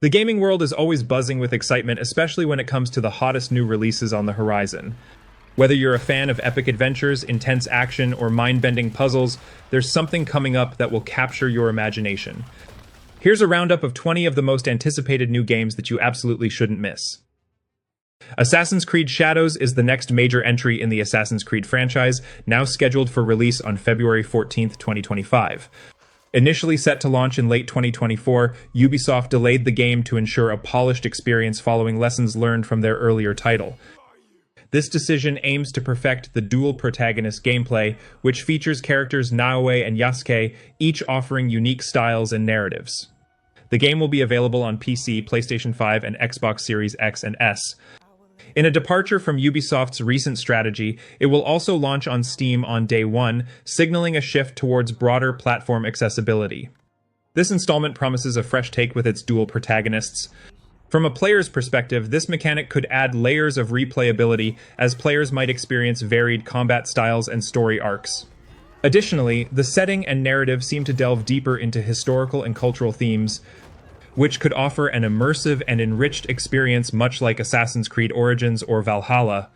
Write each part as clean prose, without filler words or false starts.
The gaming world is always buzzing with excitement, especially when it comes to the hottest new releases on the horizon. Whether you're a fan of epic adventures, intense action, or mind-bending puzzles, there's something coming up that will capture your imagination. Here's a roundup of 20 of the most anticipated new games that you absolutely shouldn't miss. Assassin's Creed Shadows is the next major entry in the Assassin's Creed franchise, now scheduled for release on February 14th, 2025. Initially set to launch in late 2024, Ubisoft delayed the game to ensure a polished experience following lessons learned from their earlier title. This decision aims to perfect the dual protagonist gameplay, which features characters Naoe and Yasuke, each offering unique styles and narratives. The game will be available on PC, PlayStation 5, and Xbox Series X and S. In a departure from Ubisoft's recent strategy, it will also launch on Steam on day one, signaling a shift towards broader platform accessibility. This installment promises a fresh take with its dual protagonists. From a player's perspective, this mechanic could add layers of replayability, as players might experience varied combat styles and story arcs. Additionally, the setting and narrative seem to delve deeper into historical and cultural themes, which could offer an immersive and enriched experience much like Assassin's Creed Origins or Valhalla.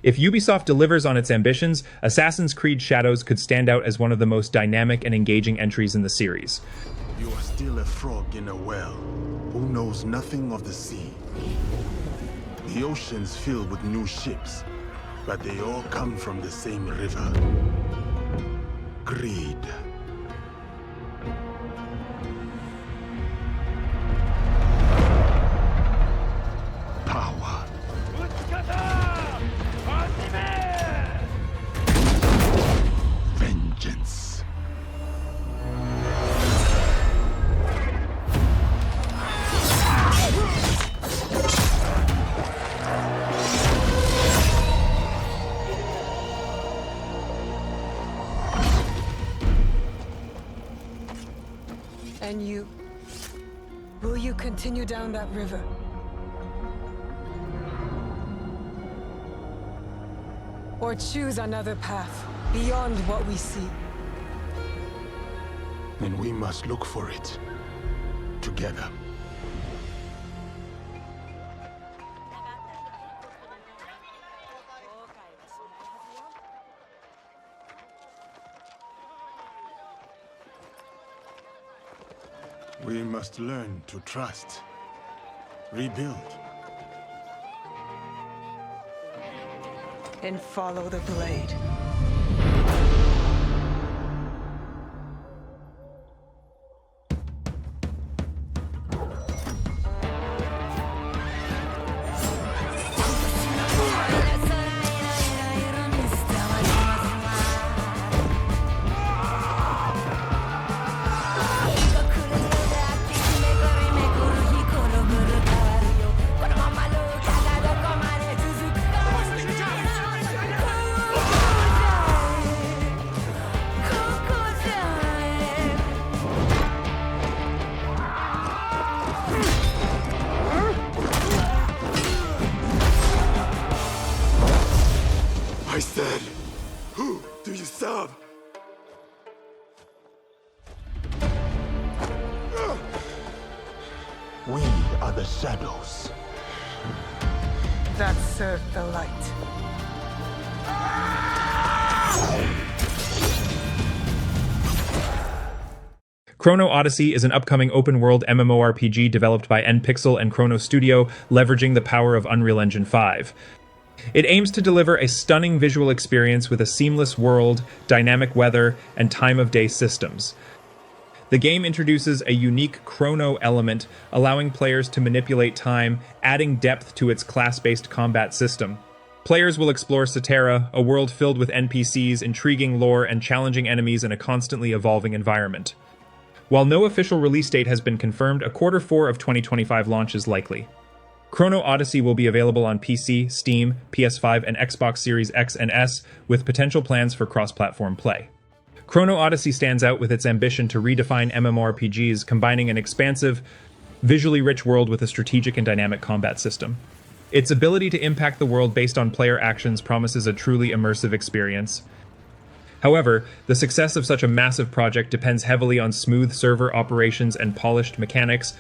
If Ubisoft delivers on its ambitions, Assassin's Creed Shadows could stand out as one of the most dynamic and engaging entries in the series. You are still a frog in a well, who knows nothing of the sea. The ocean's filled with new ships, but they all come from the same river. Greed. Power. Vengeance. And you? Will you continue down that river? Or choose another path, beyond what we see? Then we must look for it, together. We must learn to trust, rebuild. And follow the blade. I said, who do you serve? We are the shadows. That served the light. Chrono Odyssey is an upcoming open-world MMORPG developed by Npixel and Chrono Studio, leveraging the power of Unreal Engine 5. It aims to deliver a stunning visual experience with a seamless world, dynamic weather, and time-of-day systems. The game introduces a unique chrono element, allowing players to manipulate time, adding depth to its class-based combat system. Players will explore Cetera, a world filled with NPCs, intriguing lore, and challenging enemies in a constantly evolving environment. While no official release date has been confirmed, a Q4 of 2025 launch is likely. Chrono Odyssey will be available on PC, Steam, PS5, and Xbox Series X and S, with potential plans for cross-platform play. Chrono Odyssey stands out with its ambition to redefine MMORPGs, combining an expansive, visually rich world with a strategic and dynamic combat system. Its ability to impact the world based on player actions promises a truly immersive experience. However, the success of such a massive project depends heavily on smooth server operations and polished mechanics,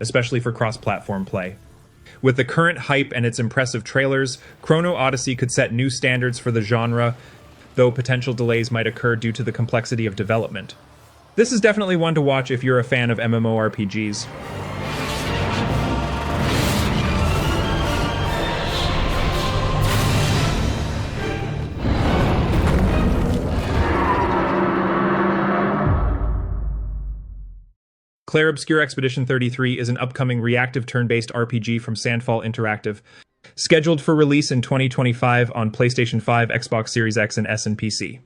especially for cross-platform play. With the current hype and its impressive trailers, Chrono Odyssey could set new standards for the genre, though potential delays might occur due to the complexity of development. This is definitely one to watch if you're a fan of MMORPGs. Clair Obscur Expedition 33 is an upcoming reactive turn-based RPG from Sandfall Interactive, scheduled for release in 2025 on PlayStation 5, Xbox Series X, and S and PC.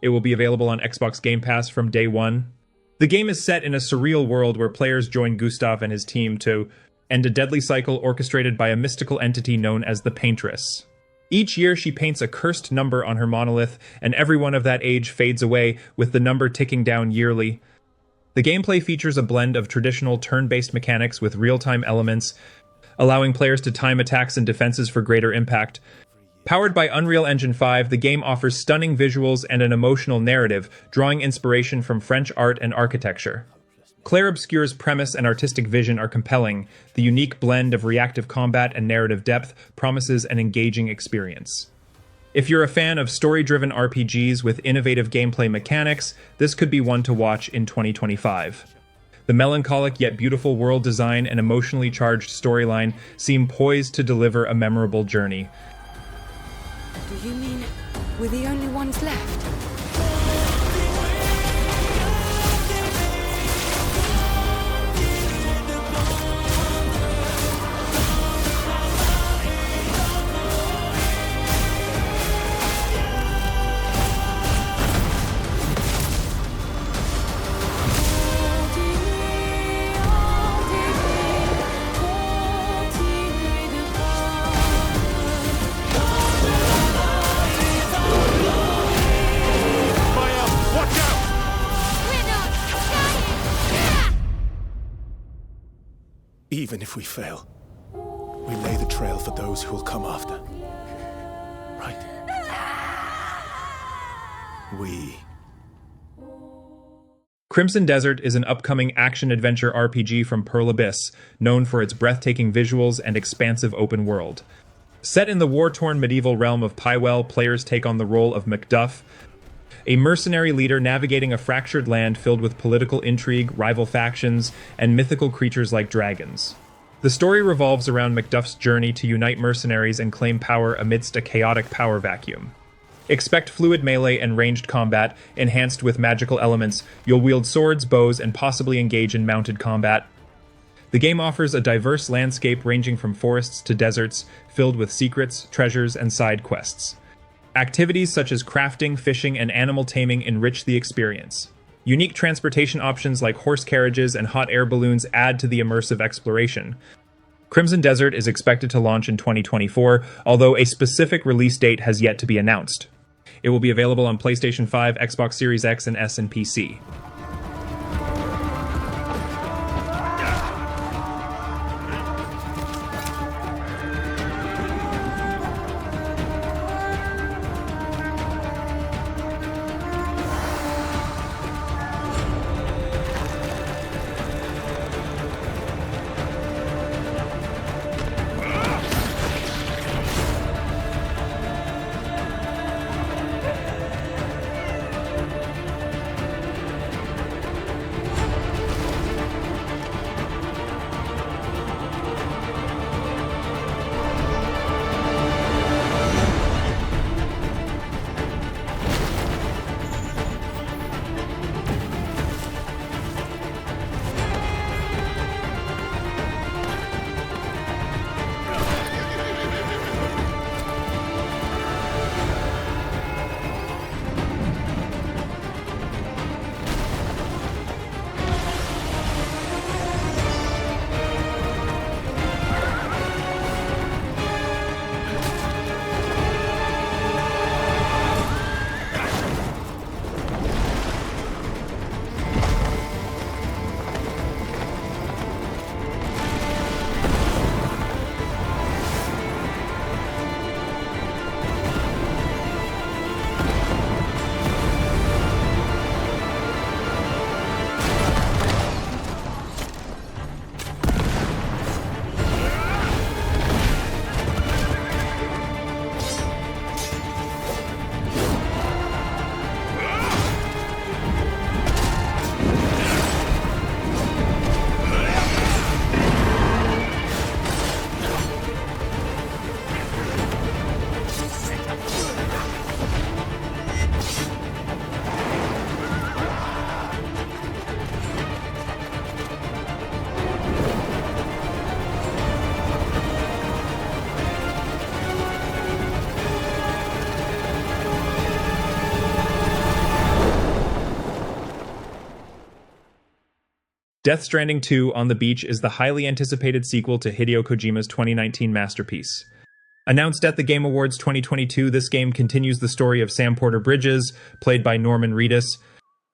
It will be available on Xbox Game Pass from day one. The game is set in a surreal world where players join Gustav and his team to end a deadly cycle orchestrated by a mystical entity known as the Paintress. Each year she paints a cursed number on her monolith, and everyone of that age fades away, with the number ticking down yearly. The gameplay features a blend of traditional turn-based mechanics with real-time elements, allowing players to time attacks and defenses for greater impact. Powered by Unreal Engine 5, the game offers stunning visuals and an emotional narrative, drawing inspiration from French art and architecture. Clair Obscur's premise and artistic vision are compelling. The unique blend of reactive combat and narrative depth promises an engaging experience. If you're a fan of story-driven RPGs with innovative gameplay mechanics, this could be one to watch in 2025. The melancholic yet beautiful world design and emotionally charged storyline seem poised to deliver a memorable journey. Do you mean we're the only ones left? Even if we fail, we lay the trail for those who will come after. Right? We. Crimson Desert is an upcoming action-adventure RPG from Pearl Abyss, known for its breathtaking visuals and expansive open world. Set in the war-torn medieval realm of Pywell, players take on the role of Macduff, a mercenary leader navigating a fractured land filled with political intrigue, rival factions, and mythical creatures like dragons. The story revolves around Macduff's journey to unite mercenaries and claim power amidst a chaotic power vacuum. Expect fluid melee and ranged combat, enhanced with magical elements. You'll wield swords, bows, and possibly engage in mounted combat. The game offers a diverse landscape ranging from forests to deserts, filled with secrets, treasures, and side quests. Activities such as crafting, fishing, and animal taming enrich the experience. Unique transportation options like horse carriages and hot air balloons add to the immersive exploration. Crimson Desert is expected to launch in 2024, although a specific release date has yet to be announced. It will be available on PlayStation 5, Xbox Series X, and S and PC. Death Stranding 2 On the Beach is the highly anticipated sequel to Hideo Kojima's 2019 masterpiece. Announced at the Game Awards 2022, this game continues the story of Sam Porter Bridges, played by Norman Reedus,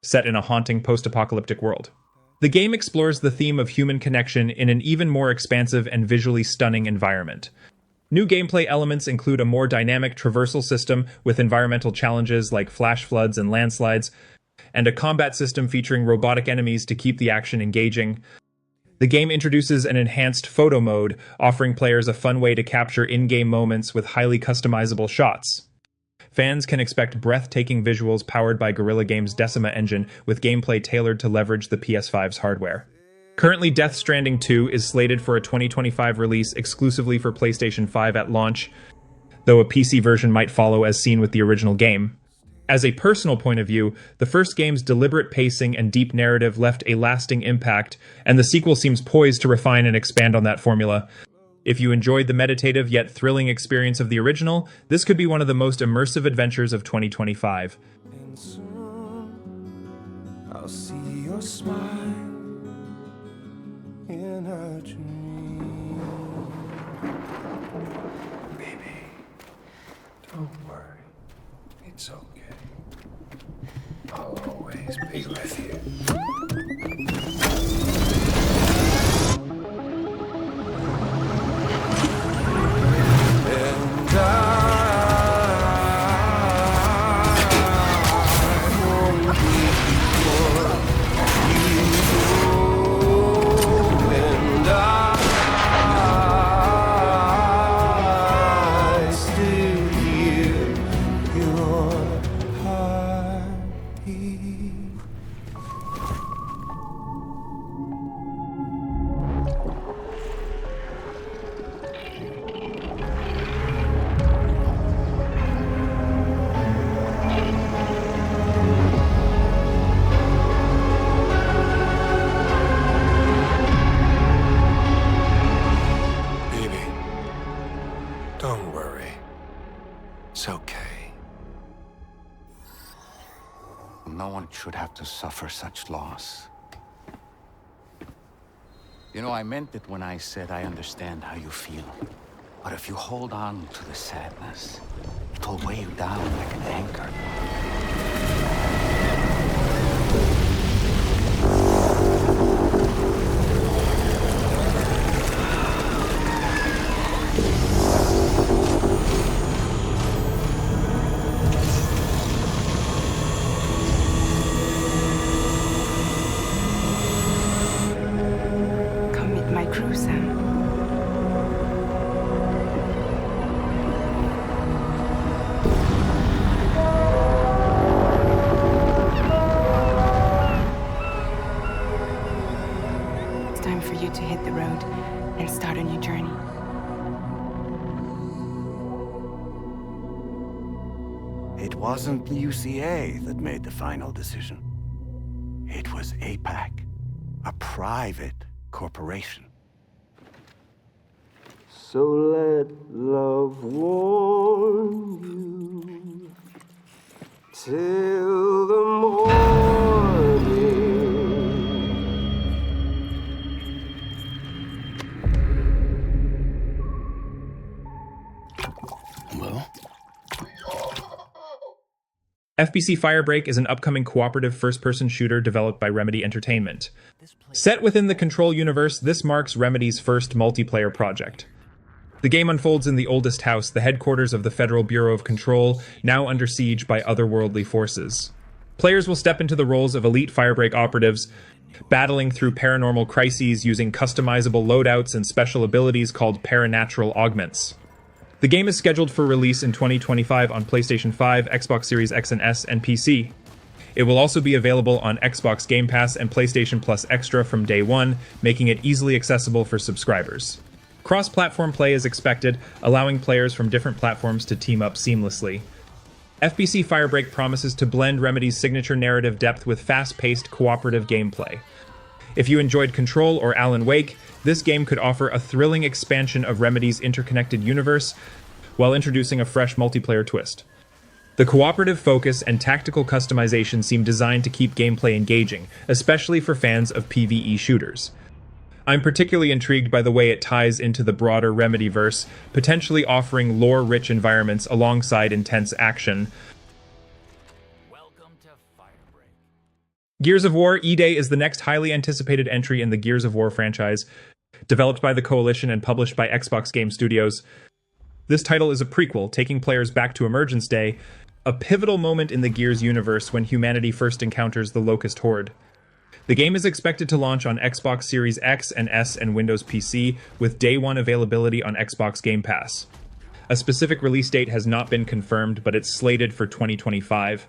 set in a haunting post-apocalyptic world. The game explores the theme of human connection in an even more expansive and visually stunning environment. New gameplay elements include a more dynamic traversal system with environmental challenges like flash floods and landslides, and a combat system featuring robotic enemies to keep the action engaging. The game introduces an enhanced photo mode, offering players a fun way to capture in-game moments with highly customizable shots. Fans can expect breathtaking visuals powered by Guerrilla Games' Decima engine, with gameplay tailored to leverage the PS5's hardware. Currently, Death Stranding 2 is slated for a 2025 release exclusively for PlayStation 5 at launch, though a PC version might follow as seen with the original game. As a personal point of view, the first game's deliberate pacing and deep narrative left a lasting impact, and the sequel seems poised to refine and expand on that formula. If you enjoyed the meditative yet thrilling experience of the original, this could be one of the most immersive adventures of 2025. And soon I'll see your smile in a dream. Baby, don't worry. It's okay. I'll always be with you. And don't worry. It's okay. No one should have to suffer such loss. You know, I meant it when I said I understand how you feel. But if you hold on to the sadness, it'll weigh you down like an anchor. Come meet my crew, Sam. It's time for you to hit the road and start a new journey. It wasn't the UCA that made the final decision. It was APAC, a private corporation. So let love warm you till the morning. Well? FBC Firebreak is an upcoming cooperative first-person shooter developed by Remedy Entertainment. Set within the Control universe, this marks Remedy's first multiplayer project. The game unfolds in the oldest house, the headquarters of the Federal Bureau of Control, now under siege by otherworldly forces. Players will step into the roles of elite Firebreak operatives, battling through paranormal crises using customizable loadouts and special abilities called paranatural augments. The game is scheduled for release in 2025 on PlayStation 5, Xbox Series X and S, and PC. It will also be available on Xbox Game Pass and PlayStation Plus Extra from day one, making it easily accessible for subscribers. Cross-platform play is expected, allowing players from different platforms to team up seamlessly. FBC Firebreak promises to blend Remedy's signature narrative depth with fast-paced, cooperative gameplay. If you enjoyed Control or Alan Wake, this game could offer a thrilling expansion of Remedy's interconnected universe while introducing a fresh multiplayer twist. The cooperative focus and tactical customization seem designed to keep gameplay engaging, especially for fans of PvE shooters. I'm particularly intrigued by the way it ties into the broader Remedy-verse, potentially offering lore-rich environments alongside intense action. Welcome to Firebreak. Gears of War E-Day is the next highly anticipated entry in the Gears of War franchise, developed by the Coalition and published by Xbox Game Studios. This title is a prequel, taking players back to Emergence Day, a pivotal moment in the Gears universe when humanity first encounters the Locust Horde. The game is expected to launch on Xbox Series X and S and Windows PC, with day one availability on Xbox Game Pass. A specific release date has not been confirmed, but it's slated for 2025.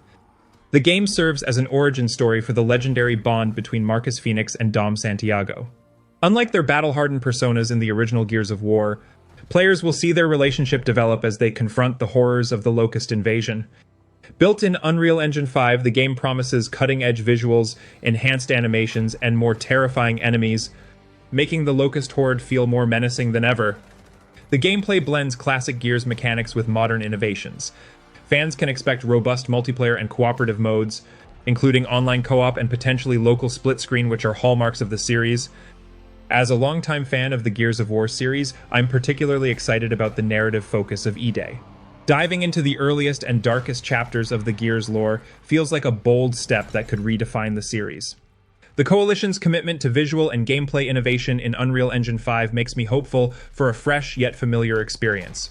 The game serves as an origin story for the legendary bond between Marcus Phoenix and Dom Santiago. Unlike their battle-hardened personas in the original Gears of War, players will see their relationship develop as they confront the horrors of the Locust invasion. Built in Unreal Engine 5, the game promises cutting-edge visuals, enhanced animations, and more terrifying enemies, making the Locust Horde feel more menacing than ever. The gameplay blends classic Gears mechanics with modern innovations. Fans can expect robust multiplayer and cooperative modes, including online co-op and potentially local split-screen, which are hallmarks of the series. As a longtime fan of the Gears of War series, I'm particularly excited about the narrative focus of E-Day. Diving into the earliest and darkest chapters of the Gears lore feels like a bold step that could redefine the series. The Coalition's commitment to visual and gameplay innovation in Unreal Engine 5 makes me hopeful for a fresh yet familiar experience.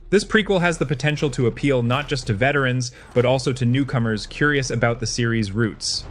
This prequel has the potential to appeal not just to veterans, but also to newcomers curious about the series' roots.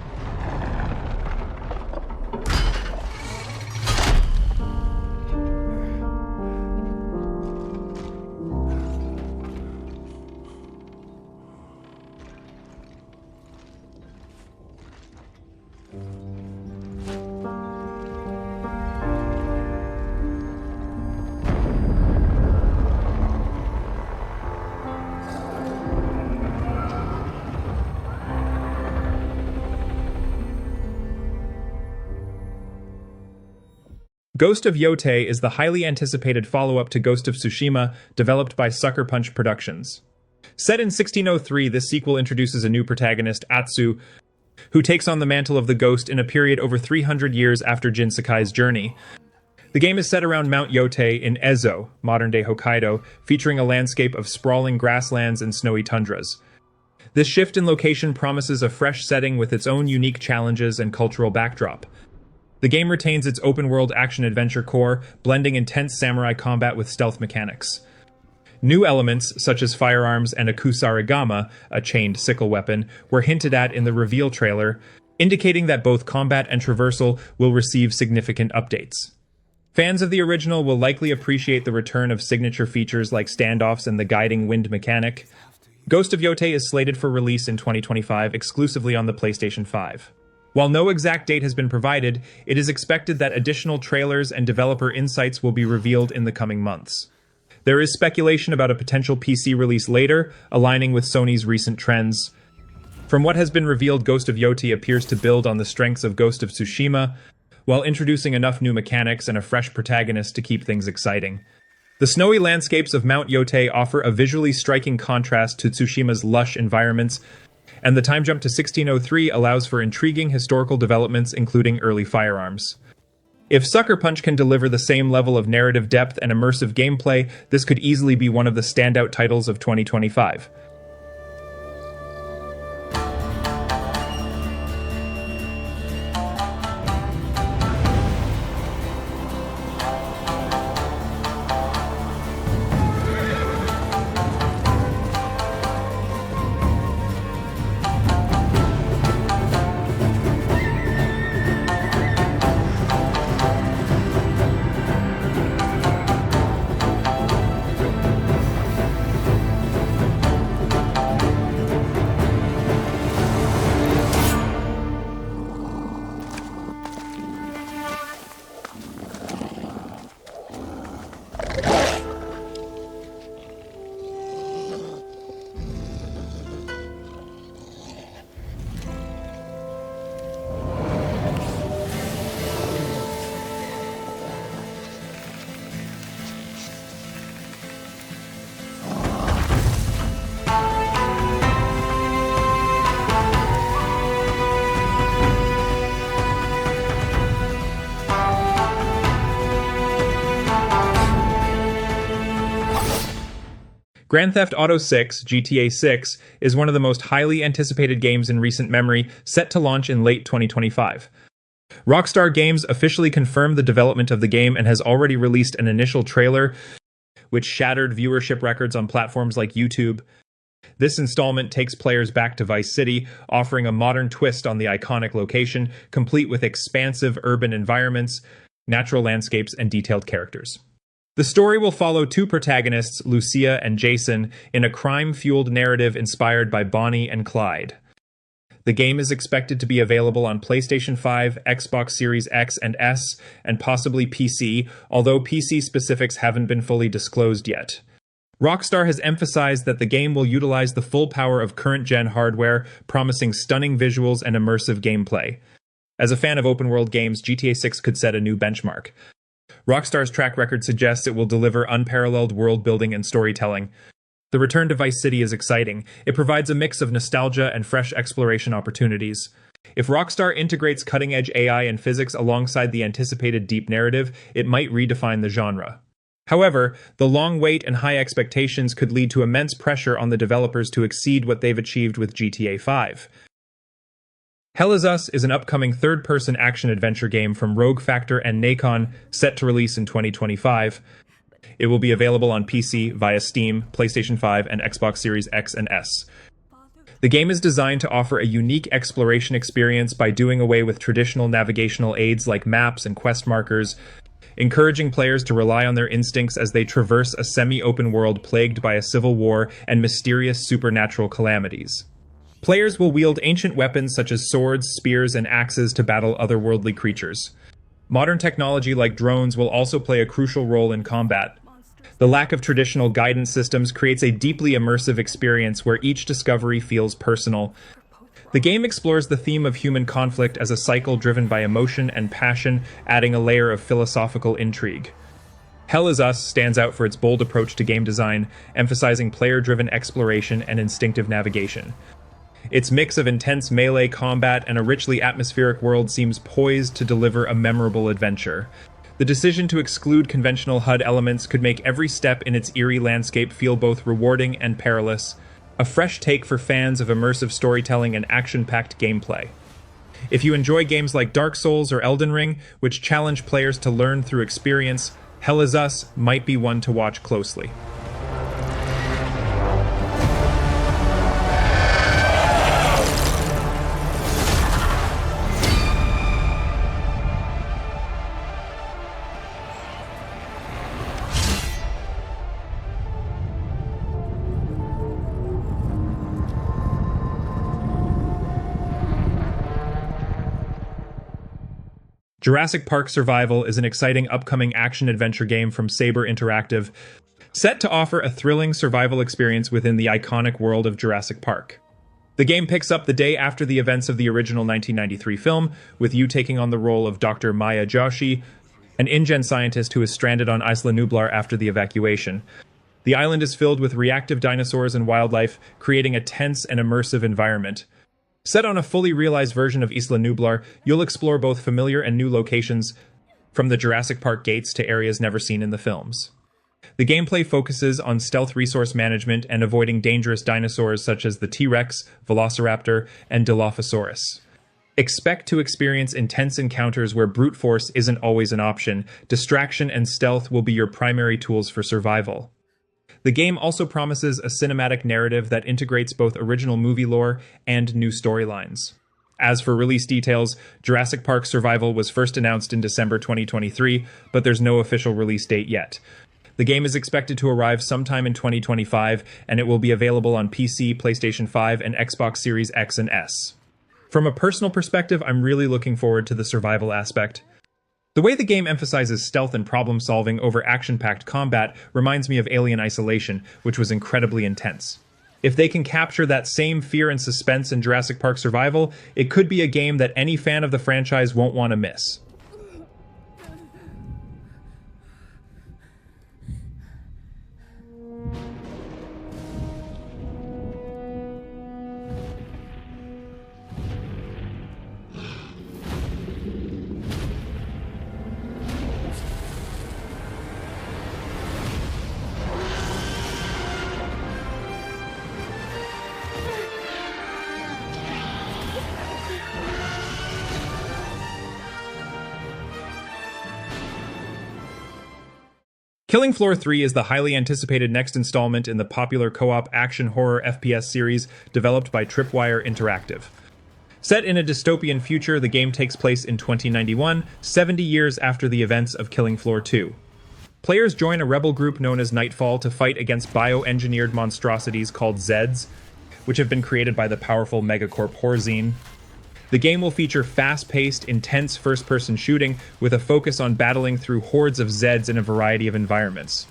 Ghost of Yōtei is the highly anticipated follow-up to Ghost of Tsushima, developed by Sucker Punch Productions. Set in 1603, this sequel introduces a new protagonist, Atsu, who takes on the mantle of the Ghost in a period over 300 years after Jin Sakai's journey. The game is set around Mount Yōtei in Ezo, modern-day Hokkaido, featuring a landscape of sprawling grasslands and snowy tundras. This shift in location promises a fresh setting with its own unique challenges and cultural backdrop. The game retains its open-world action-adventure core, blending intense samurai combat with stealth mechanics. New elements, such as firearms and a kusarigama, a chained sickle weapon, were hinted at in the reveal trailer, indicating that both combat and traversal will receive significant updates. Fans of the original will likely appreciate the return of signature features like standoffs and the guiding wind mechanic. Ghost of Yōtei is slated for release in 2025 exclusively on the PlayStation 5. While no exact date has been provided, it is expected that additional trailers and developer insights will be revealed in the coming months. There is speculation about a potential PC release later, aligning with Sony's recent trends. From what has been revealed, Ghost of Yōtei appears to build on the strengths of Ghost of Tsushima, while introducing enough new mechanics and a fresh protagonist to keep things exciting. The snowy landscapes of Mount Yōtei offer a visually striking contrast to Tsushima's lush environments, and the time jump to 1603 allows for intriguing historical developments, including early firearms. If Sucker Punch can deliver the same level of narrative depth and immersive gameplay, this could easily be one of the standout titles of 2025. Grand Theft Auto 6, GTA 6, is one of the most highly anticipated games in recent memory, set to launch in late 2025. Rockstar Games officially confirmed the development of the game and has already released an initial trailer, which shattered viewership records on platforms like YouTube. This installment takes players back to Vice City, offering a modern twist on the iconic location, complete with expansive urban environments, natural landscapes, and detailed characters. The story will follow two protagonists, Lucia and Jason, in a crime-fueled narrative inspired by Bonnie and Clyde. The game is expected to be available on PlayStation 5, Xbox Series X and S, and possibly PC, although PC specifics haven't been fully disclosed yet. Rockstar has emphasized that the game will utilize the full power of current-gen hardware, promising stunning visuals and immersive gameplay. As a fan of open-world games, GTA 6 could set a new benchmark. Rockstar's track record suggests it will deliver unparalleled world-building and storytelling. The return to Vice City is exciting. It provides a mix of nostalgia and fresh exploration opportunities. If Rockstar integrates cutting-edge AI and physics alongside the anticipated deep narrative, it might redefine the genre. However, the long wait and high expectations could lead to immense pressure on the developers to exceed what they've achieved with GTA 5. Hell Is Us is an upcoming third-person action-adventure game from Rogue Factor and Nacon, set to release in 2025. It will be available on PC via Steam, PlayStation 5, and Xbox Series X and S. The game is designed to offer a unique exploration experience by doing away with traditional navigational aids like maps and quest markers, encouraging players to rely on their instincts as they traverse a semi-open world plagued by a civil war and mysterious supernatural calamities. Players will wield ancient weapons such as swords, spears, and axes to battle otherworldly creatures. Modern technology like drones will also play a crucial role in combat. The lack of traditional guidance systems creates a deeply immersive experience where each discovery feels personal. The game explores the theme of human conflict as a cycle driven by emotion and passion, adding a layer of philosophical intrigue. Hell Is Us stands out for its bold approach to game design, emphasizing player-driven exploration and instinctive navigation. Its mix of intense melee combat and a richly atmospheric world seems poised to deliver a memorable adventure. The decision to exclude conventional HUD elements could make every step in its eerie landscape feel both rewarding and perilous, a fresh take for fans of immersive storytelling and action-packed gameplay. If you enjoy games like Dark Souls or Elden Ring, which challenge players to learn through experience, Hell Is Us might be one to watch closely. Jurassic Park Survival is an exciting upcoming action-adventure game from Saber Interactive, set to offer a thrilling survival experience within the iconic world of Jurassic Park. The game picks up the day after the events of the original 1993 film, with you taking on the role of Dr. Maya Joshi, an InGen scientist who is stranded on Isla Nublar after the evacuation. The island is filled with reactive dinosaurs and wildlife, creating a tense and immersive environment. Set on a fully realized version of Isla Nublar, you'll explore both familiar and new locations, from the Jurassic Park gates to areas never seen in the films. The gameplay focuses on stealth resource management and avoiding dangerous dinosaurs such as the T-Rex, Velociraptor, and Dilophosaurus. Expect to experience intense encounters where brute force isn't always an option. Distraction and stealth will be your primary tools for survival. The game also promises a cinematic narrative that integrates both original movie lore and new storylines. As for release details, Jurassic Park Survival was first announced in December 2023, but there's no official release date yet. The game is expected to arrive sometime in 2025, and it will be available on PC, PlayStation 5, and Xbox Series X and S. From a personal perspective, I'm really looking forward to the survival aspect. The way the game emphasizes stealth and problem-solving over action-packed combat reminds me of Alien Isolation, which was incredibly intense. If they can capture that same fear and suspense in Jurassic Park Survival, it could be a game that any fan of the franchise won't want to miss. Killing Floor 3 is the highly anticipated next installment in the popular co-op action horror FPS series developed by Tripwire Interactive. Set in a dystopian future, the game takes place in 2091, 70 years after the events of Killing Floor 2. Players join a rebel group known as Nightfall to fight against bioengineered monstrosities called Zeds, which have been created by the powerful megacorp Horzine. The game will feature fast-paced, intense first-person shooting with a focus on battling through hordes of Zeds in a variety of environments.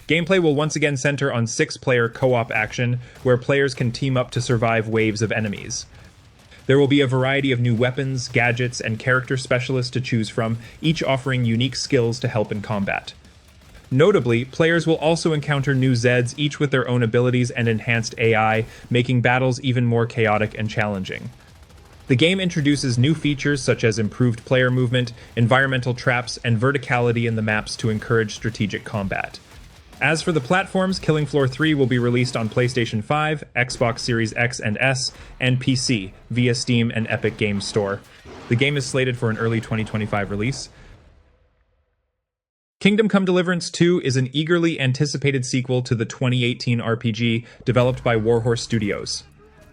Gameplay will once again center on 6-player co-op action, where players can team up to survive waves of enemies. There will be a variety of new weapons, gadgets, and character specialists to choose from, each offering unique skills to help in combat. Notably, players will also encounter new Zeds, each with their own abilities and enhanced AI, making battles even more chaotic and challenging. The game introduces new features such as improved player movement, environmental traps, and verticality in the maps to encourage strategic combat. As for the platforms, Killing Floor 3 will be released on PlayStation 5, Xbox Series X and S, and PC via Steam and Epic Games Store. The game is slated for an early 2025 release. Kingdom Come Deliverance 2 is an eagerly anticipated sequel to the 2018 RPG developed by Warhorse Studios.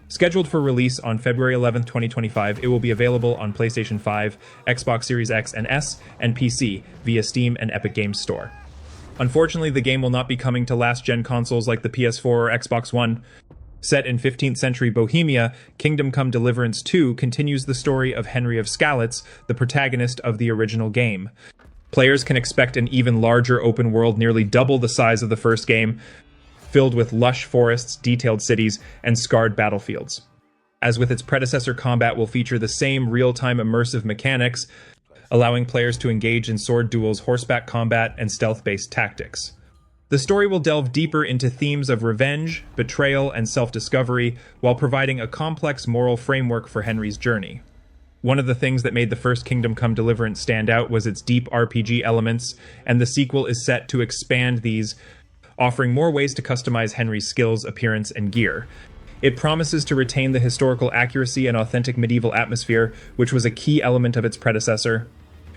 Scheduled for release on February 11, 2025, it will be available on PlayStation 5, Xbox Series X and S, and PC via Steam and Epic Games Store. Unfortunately, the game will not be coming to last-gen consoles like the PS4 or Xbox One. Set in 15th century Bohemia, Kingdom Come Deliverance 2 continues the story of Henry of Skalitz, the protagonist of the original game. Players can expect an even larger open world, nearly double the size of the first game, filled with lush forests, detailed cities, and scarred battlefields. As with its predecessor, combat will feature the same real-time immersive mechanics, allowing players to engage in sword duels, horseback combat, and stealth-based tactics. The story will delve deeper into themes of revenge, betrayal, and self-discovery, while providing a complex moral framework for Henry's journey. One of the things that made the first Kingdom Come Deliverance stand out was its deep RPG elements, and the sequel is set to expand these, offering more ways to customize Henry's skills, appearance, and gear. It promises to retain the historical accuracy and authentic medieval atmosphere, which was a key element of its predecessor.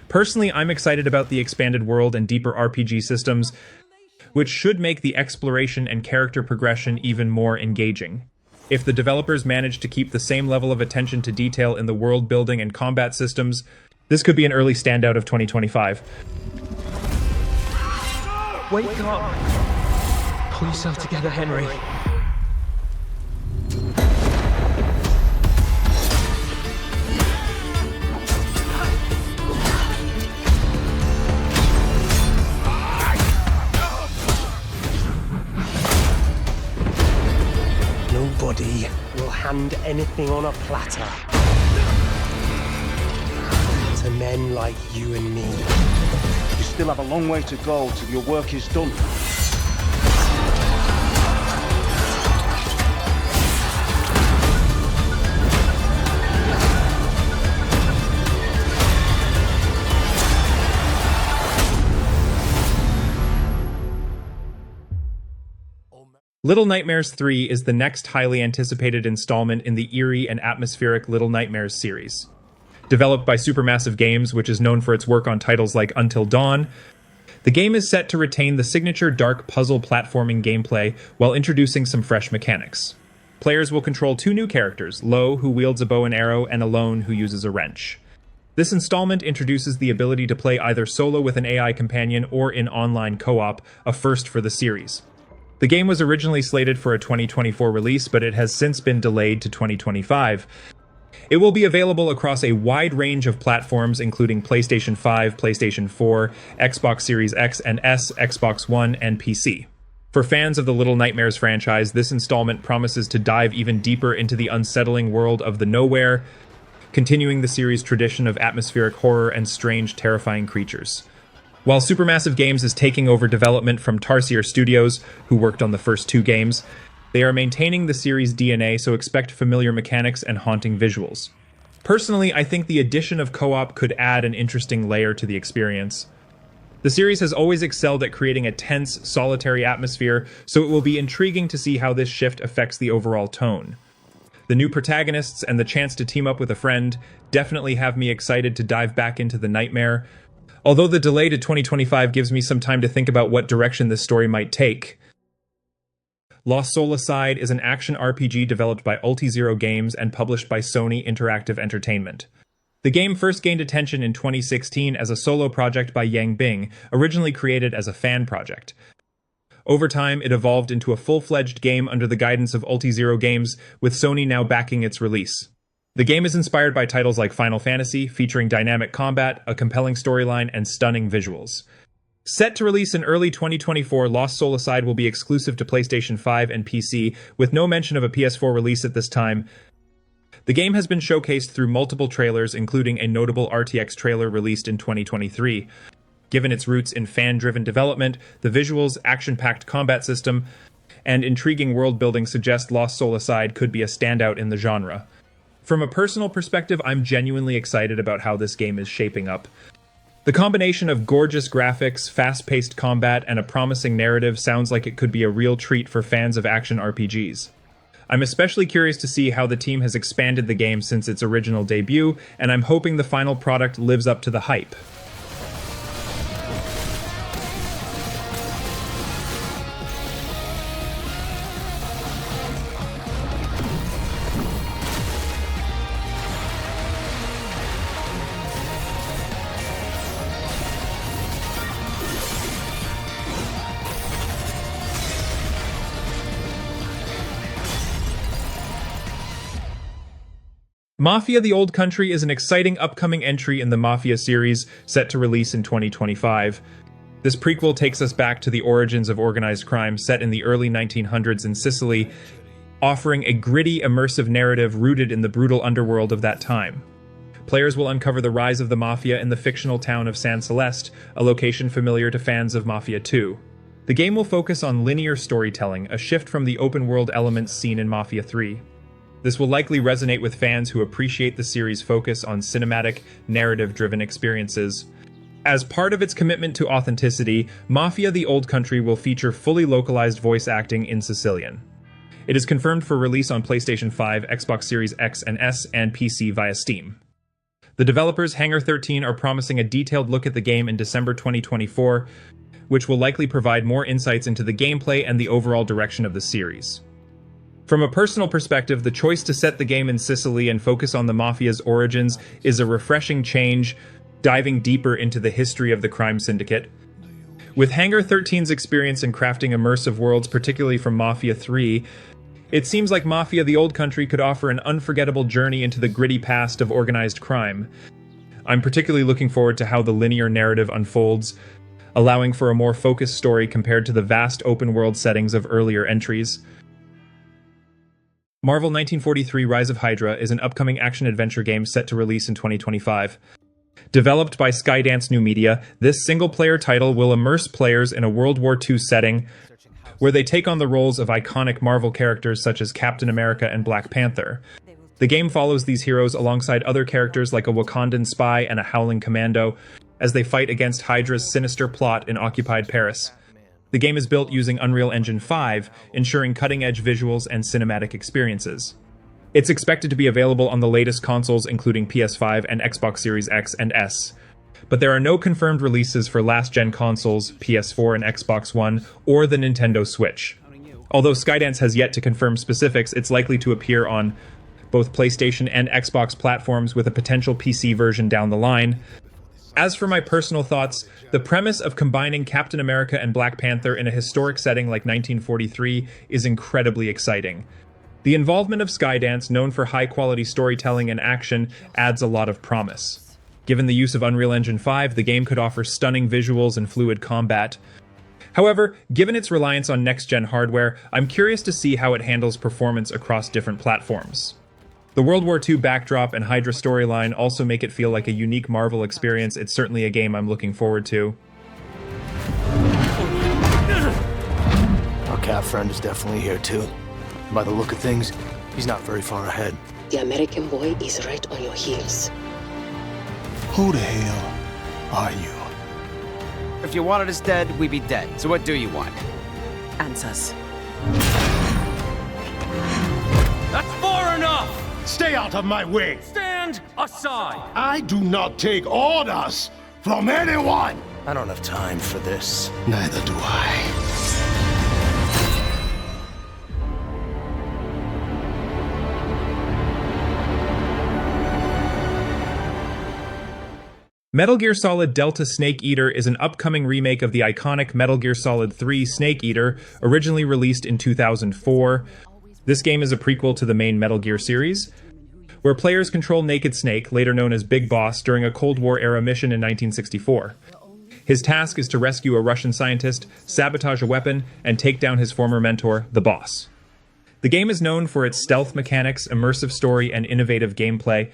Personally, I'm excited about the expanded world and deeper RPG systems, which should make the exploration and character progression even more engaging. If the developers manage to keep the same level of attention to detail in the world building and combat systems, this could be an early standout of 2025. Wake up! Pull yourself together, Henry. Nobody will hand anything on a platter to men like you and me. You still have a long way to go till your work is done. Little Nightmares 3 is the next highly anticipated installment in the eerie and atmospheric Little Nightmares series. Developed by Supermassive Games, which is known for its work on titles like Until Dawn, the game is set to retain the signature dark puzzle platforming gameplay while introducing some fresh mechanics. Players will control 2 new characters, Lo, who wields a bow and arrow, and Alone, who uses a wrench. This installment introduces the ability to play either solo with an AI companion or in online co-op, a first for the series. The game was originally slated for a 2024 release, but it has since been delayed to 2025. It will be available across a wide range of platforms, including PlayStation 5, PlayStation 4, Xbox Series X and S, Xbox One, and PC. For fans of the Little Nightmares franchise, this installment promises to dive even deeper into the unsettling world of the Nowhere, continuing the series' tradition of atmospheric horror and strange, terrifying creatures. While Supermassive Games is taking over development from Tarsier Studios, who worked on the first 2 games, they are maintaining the series' DNA, so expect familiar mechanics and haunting visuals. Personally, I think the addition of co-op could add an interesting layer to the experience. The series has always excelled at creating a tense, solitary atmosphere, so it will be intriguing to see how this shift affects the overall tone. The new protagonists and the chance to team up with a friend definitely have me excited to dive back into the nightmare. although the delay to 2025 gives me some time to think about what direction this story might take. Lost Soul Aside is an action RPG developed by Ulti-Zero Games and published by Sony Interactive Entertainment. The game first gained attention in 2016 as a solo project by Yang Bing, originally created as a fan project. Over time, it evolved into a full-fledged game under the guidance of Ulti-Zero Games, with Sony now backing its release. The game is inspired by titles like Final Fantasy, featuring dynamic combat, a compelling storyline, and stunning visuals. Set to release in early 2024, Lost Soul Aside will be exclusive to PlayStation 5 and PC, with no mention of a PS4 release at this time. The game has been showcased through multiple trailers, including a notable RTX trailer released in 2023. Given its roots in fan-driven development, the visuals, action-packed combat system, and intriguing world-building suggest Lost Soul Aside could be a standout in the genre. From a personal perspective, I'm genuinely excited about how this game is shaping up. The combination of gorgeous graphics, fast-paced combat, and a promising narrative sounds like it could be a real treat for fans of action RPGs. I'm especially curious to see how the team has expanded the game since its original debut, and I'm hoping the final product lives up to the hype. Mafia: The Old Country is an exciting upcoming entry in the Mafia series, set to release in 2025. This prequel takes us back to the origins of organized crime set in the early 1900s in Sicily, offering a gritty, immersive narrative rooted in the brutal underworld of that time. Players will uncover the rise of the Mafia in the fictional town of San Celeste, a location familiar to fans of Mafia 2. The game will focus on linear storytelling, a shift from the open-world elements seen in Mafia 3. This will likely resonate with fans who appreciate the series' focus on cinematic, narrative-driven experiences. As part of its commitment to authenticity, Mafia: The Old Country will feature fully localized voice acting in Sicilian. It is confirmed for release on PlayStation 5, Xbox Series X and S, and PC via Steam. The developers Hangar 13 are promising a detailed look at the game in December 2024, which will likely provide more insights into the gameplay and the overall direction of the series. From a personal perspective, the choice to set the game in Sicily and focus on the Mafia's origins is a refreshing change, diving deeper into the history of the crime syndicate. With Hangar 13's experience in crafting immersive worlds, particularly from Mafia 3, it seems like Mafia: The Old Country could offer an unforgettable journey into the gritty past of organized crime. I'm particularly looking forward to how the linear narrative unfolds, allowing for a more focused story compared to the vast open-world settings of earlier entries. Marvel 1943 Rise of Hydra is an upcoming action-adventure game set to release in 2025. Developed by Skydance New Media, this single-player title will immerse players in a World War II setting where they take on the roles of iconic Marvel characters such as Captain America and Black Panther. The game follows these heroes alongside other characters like a Wakandan spy and a Howling Commando as they fight against Hydra's sinister plot in occupied Paris. The game is built using Unreal Engine 5, ensuring cutting-edge visuals and cinematic experiences. It's expected to be available on the latest consoles including PS5 and Xbox Series X and S. But there are no confirmed releases for last-gen consoles, PS4 and Xbox One, or the Nintendo Switch. Although Skydance has yet to confirm specifics, it's likely to appear on both PlayStation and Xbox platforms with a potential PC version down the line. As for my personal thoughts, the premise of combining Captain America and Black Panther in a historic setting like 1943 is incredibly exciting. The involvement of Skydance, known for high-quality storytelling and action, adds a lot of promise. Given the use of Unreal Engine 5, the game could offer stunning visuals and fluid combat. However, given its reliance on next-gen hardware, I'm curious to see how it handles performance across different platforms. The World War II backdrop and Hydra storyline also make it feel like a unique Marvel experience. It's certainly a game I'm looking forward to. Our cat friend is definitely here too. By the look of things, he's not very far ahead. The American boy is right on your heels. Who the hell are you? If you wanted us dead, we'd be dead. So what do you want? Answers. That's far enough! Stay out of my way! Stand aside! I do not take orders from anyone! I don't have time for this. Neither do I. Metal Gear Solid Delta Snake Eater is an upcoming remake of the iconic Metal Gear Solid 3 Snake Eater, originally released in 2004. This game is a prequel to the main Metal Gear series, where players control Naked Snake, later known as Big Boss, during a Cold War-era mission in 1964. His task is to rescue a Russian scientist, sabotage a weapon, and take down his former mentor, the Boss. The game is known for its stealth mechanics, immersive story, and innovative gameplay,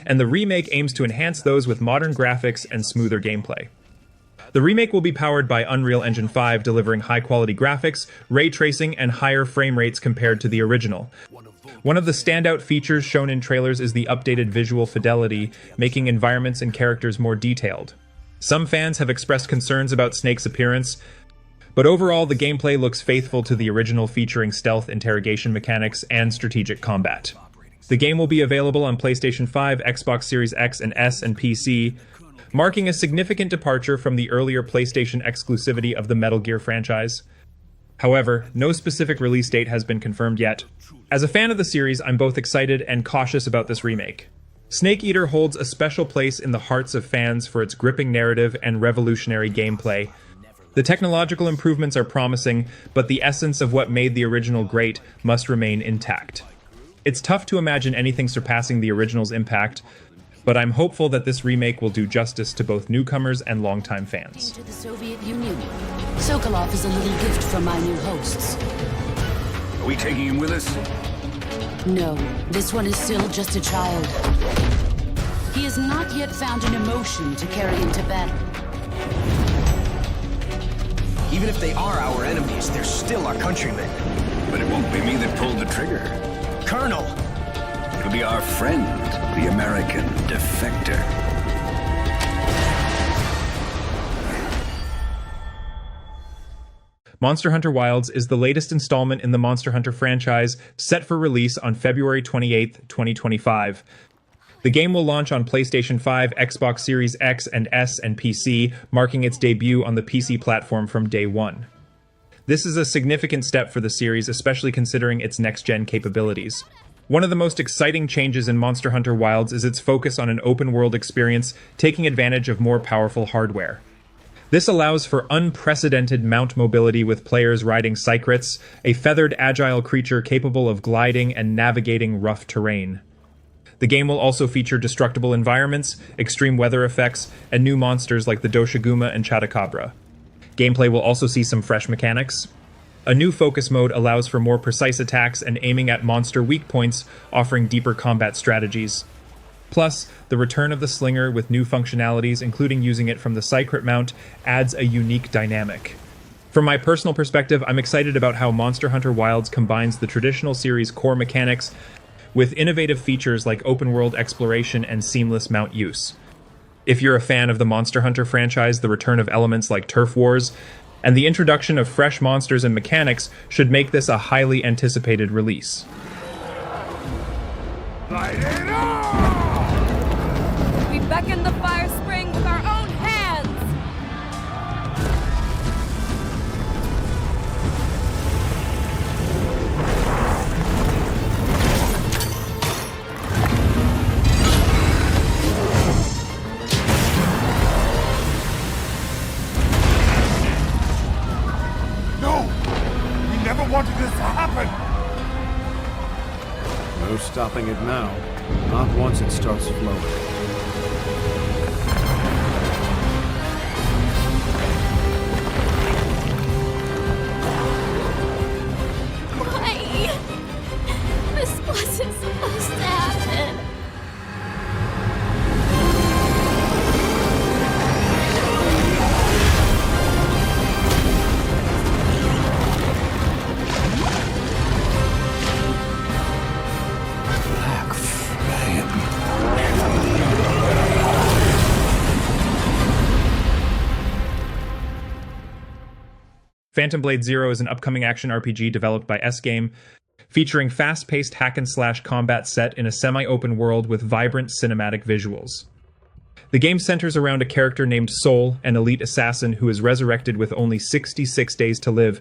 and the remake aims to enhance those with modern graphics and smoother gameplay. The remake will be powered by Unreal Engine 5, delivering high-quality graphics, ray tracing, and higher frame rates compared to the original. One of the standout features shown in trailers is the updated visual fidelity, making environments and characters more detailed. Some fans have expressed concerns about Snake's appearance, but overall the gameplay looks faithful to the original, featuring stealth interrogation mechanics and strategic combat. The game will be available on PlayStation 5, Xbox Series X and S, and PC, marking a significant departure from the earlier PlayStation exclusivity of the Metal Gear franchise. However, no specific release date has been confirmed yet. As a fan of the series, I'm both excited and cautious about this remake. Snake Eater holds a special place in the hearts of fans for its gripping narrative and revolutionary gameplay. The technological improvements are promising, but the essence of what made the original great must remain intact. It's tough to imagine anything surpassing the original's impact, but I'm hopeful that this remake will do justice to both newcomers and longtime fans. To the Soviet Union. Sokolov is a little gift from my new hosts. Are we taking him with us? No, this one is still just a child. He has not yet found an emotion to carry into battle. Even if they are our enemies, they're still our countrymen. But it won't be me that pulled the trigger. Colonel! It'll be our friend, the American defector. Monster Hunter Wilds is the latest installment in the Monster Hunter franchise, set for release on February 28, 2025. The game will launch on PlayStation 5, Xbox Series X and S, and PC, marking its debut on the PC platform from day one. This is a significant step for the series, especially considering its next-gen capabilities. One of the most exciting changes in Monster Hunter Wilds is its focus on an open-world experience, taking advantage of more powerful hardware. This allows for unprecedented mount mobility, with players riding Cycrits, a feathered, agile creature capable of gliding and navigating rough terrain. The game will also feature destructible environments, extreme weather effects, and new monsters like the Doshiguma and Chatacabra. Gameplay will also see some fresh mechanics. A new focus mode allows for more precise attacks and aiming at monster weak points, offering deeper combat strategies. Plus, the return of the slinger with new functionalities, including using it from the Cycrit mount, adds a unique dynamic. From my personal perspective, I'm excited about how Monster Hunter Wilds combines the traditional series' core mechanics with innovative features like open-world exploration and seamless mount use. If you're a fan of the Monster Hunter franchise, the return of elements like turf wars and the introduction of fresh monsters and mechanics should make this a highly anticipated release. Light it up! We beckon the fire spring with our own hands! wanted this to happen! No stopping it now. Not once it starts flowing. This wasn't supposed to happen. Phantom Blade Zero is an upcoming action RPG developed by S-Game, featuring fast-paced hack-and-slash combat set in a semi-open world with vibrant cinematic visuals. The game centers around a character named Soul, an elite assassin who is resurrected with only 66 days to live,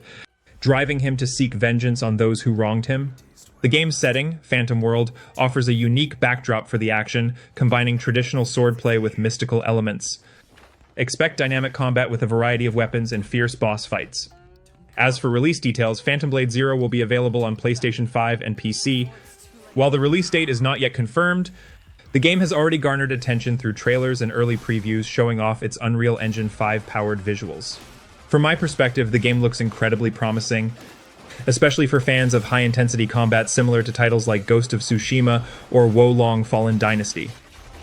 driving him to seek vengeance on those who wronged him. The game's setting, Phantom World, offers a unique backdrop for the action, combining traditional swordplay with mystical elements. Expect dynamic combat with a variety of weapons and fierce boss fights. As for release details, Phantom Blade Zero will be available on PlayStation 5 and PC. While the release date is not yet confirmed, the game has already garnered attention through trailers and early previews showing off its Unreal Engine 5-powered visuals. From my perspective, the game looks incredibly promising, especially for fans of high-intensity combat similar to titles like Ghost of Tsushima or Wo Long Fallen Dynasty.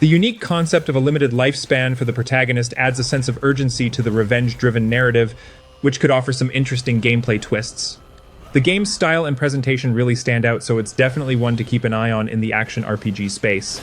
The unique concept of a limited lifespan for the protagonist adds a sense of urgency to the revenge-driven narrative, which could offer some interesting gameplay twists. The game's style and presentation really stand out, so it's definitely one to keep an eye on in the action RPG space.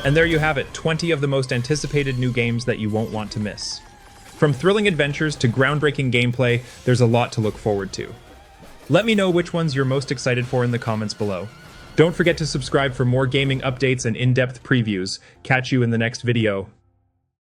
And there you have it, 20 of the most anticipated new games that you won't want to miss. From thrilling adventures to groundbreaking gameplay, there's a lot to look forward to. Let me know which ones you're most excited for in the comments below. Don't forget to subscribe for more gaming updates and in-depth previews. Catch you in the next video.